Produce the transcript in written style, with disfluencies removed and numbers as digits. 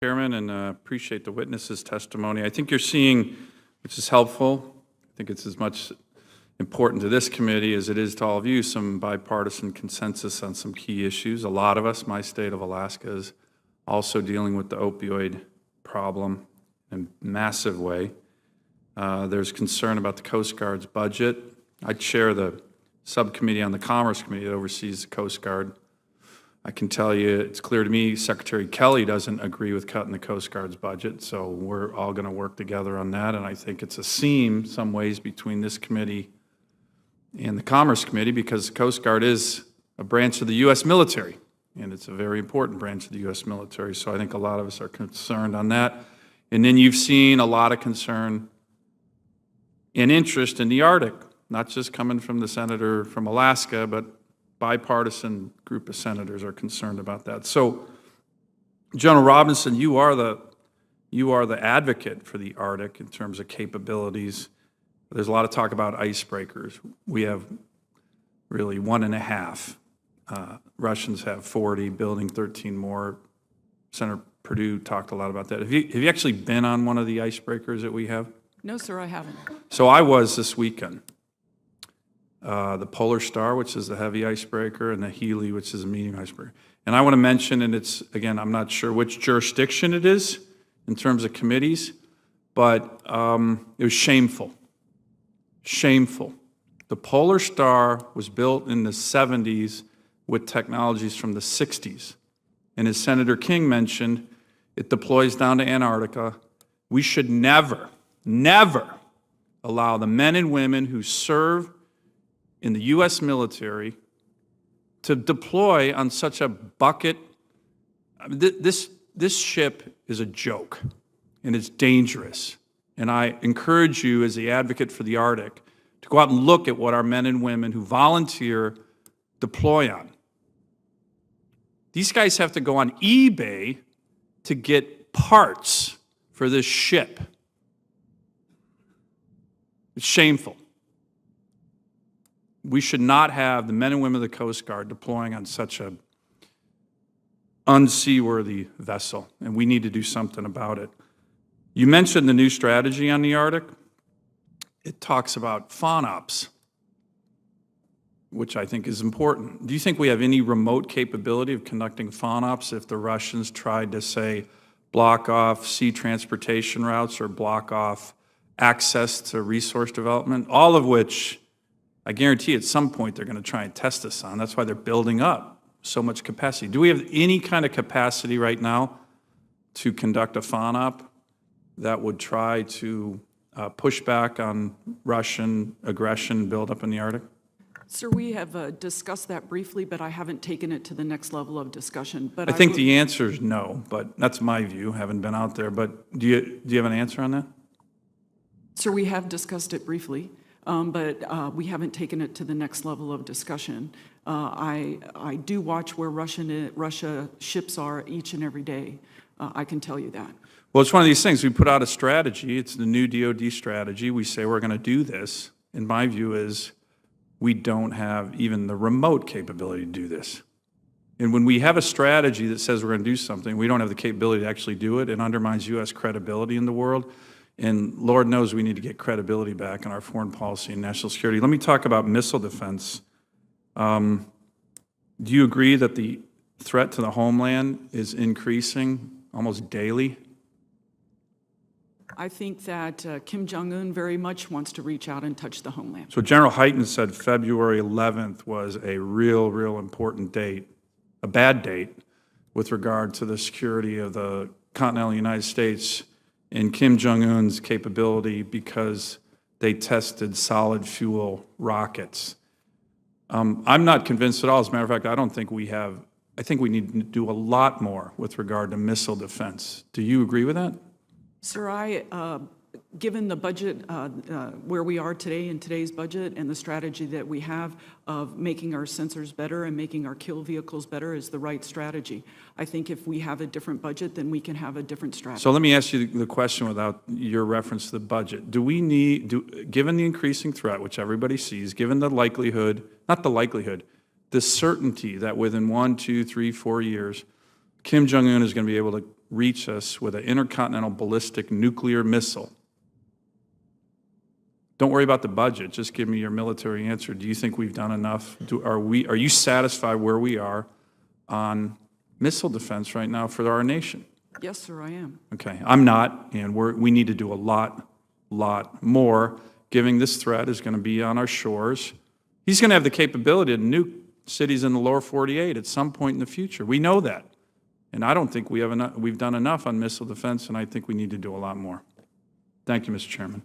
Chairman, and appreciate the witness's testimony. I think you're seeing, which is helpful, I think it's as much important to this committee as it is to all of you, some bipartisan consensus on some key issues. A lot of us, my state of Alaska, is also dealing with the opioid problem in a massive way. There's concern about the Coast Guard's budget. I chair the subcommittee on the Commerce Committee that oversees the Coast Guard. I can tell you, it's clear to me Secretary Kelly doesn't agree with cutting the Coast Guard's budget, so we're all going to work together on that, and I think it's a seam, some ways, between this committee and the Commerce Committee, because the Coast Guard is a branch of the U.S. military, and it's a very important branch of the U.S. military, so I think a lot of us are concerned on that. And then you've seen a lot of concern and interest in the Arctic, not just coming from the senator from Alaska, but bipartisan group of senators are concerned about that. So, General Robinson, you are the advocate for the Arctic in terms of capabilities. There's a lot of talk about icebreakers. We have really 1.5. Russians have 40, building 13 more. Senator Perdue talked a lot about that. Have you actually been on one of the icebreakers that we have? No, sir, I haven't. So I was this weekend. The Polar Star, which is the heavy icebreaker, and the Healy, which is a medium icebreaker. And I want to mention, and it's, again, I'm not sure which jurisdiction it is in terms of committees, but it was shameful. Shameful. The Polar Star was built in the 70s with technologies from the 60s. And as Senator King mentioned, it deploys down to Antarctica. We should never, never allow the men and women who serve in the U.S. military to deploy on such a bucket. This ship is a joke, and it's dangerous. And I encourage you, as the advocate for the Arctic, to go out and look at what our men and women who volunteer deploy on. These guys have to go on eBay to get parts for this ship. It's shameful. We should not have the men and women of the Coast Guard deploying on such an unseaworthy vessel, and we need to do something about it. You mentioned the new strategy on the Arctic. It talks about FONOPs, which I think is important. Do you think we have any remote capability of conducting FONOPs if the Russians tried to, say, block off sea transportation routes or block off access to resource development, all of which I guarantee at some point they're going to try and test us on. That's why they're building up so much capacity. Do we have any kind of capacity right now to conduct a FONOP that would try to push back on Russian aggression buildup in the Arctic? Sir, we have discussed that briefly, but I haven't taken it to the next level of discussion. But I think the answer is no, but that's my view, having been out there. But do you have an answer on that? Sir, we have discussed it briefly. But we haven't taken it to the next level of discussion. I do watch where Russia ships are each and every day. I can tell you that. Well, it's one of these things. We put out a strategy. It's the new DOD strategy. We say we're going to do this. And my view is we don't have even the remote capability to do this. And when we have a strategy that says we're going to do something, we don't have the capability to actually do it. It undermines U.S. credibility in the world. And Lord knows we need to get credibility back in our foreign policy and national security. Let me talk about missile defense. Do you agree that the threat to the homeland is increasing almost daily? I think that Kim Jong-un very much wants to reach out and touch the homeland. So General Hyten said February 11th was a real important date, a bad date, with regard to the security of the continental United States and Kim Jong-un's capability because they tested solid fuel rockets. I'm not convinced at all. As a matter of fact, I don't think we have, I think we need to do a lot more with regard to missile defense. Do you agree with that? Sir, given the budget where we are today in today's budget and the strategy that we have of making our sensors better and making our kill vehicles better is the right strategy. I think if we have a different budget, then we can have a different strategy. So let me ask you the question without your reference to the budget. Do we need, given the increasing threat, which everybody sees, given the likelihood, not the likelihood, the certainty that within 1, 2, 3, 4 years, Kim Jong-un is going to be able to reach us with an intercontinental ballistic nuclear missile, don't worry about the budget. Just give me your military answer. Do you think we've done enough? Are you satisfied where we are on missile defense right now for our nation? Yes, sir, I am. Okay, I'm not, and we need to do a lot more, given this threat is going to be on our shores. He's going to have the capability to nuke cities in the lower 48 at some point in the future. We know that. And I don't think we've done enough on missile defense, and I think we need to do a lot more. Thank you, Mr. Chairman.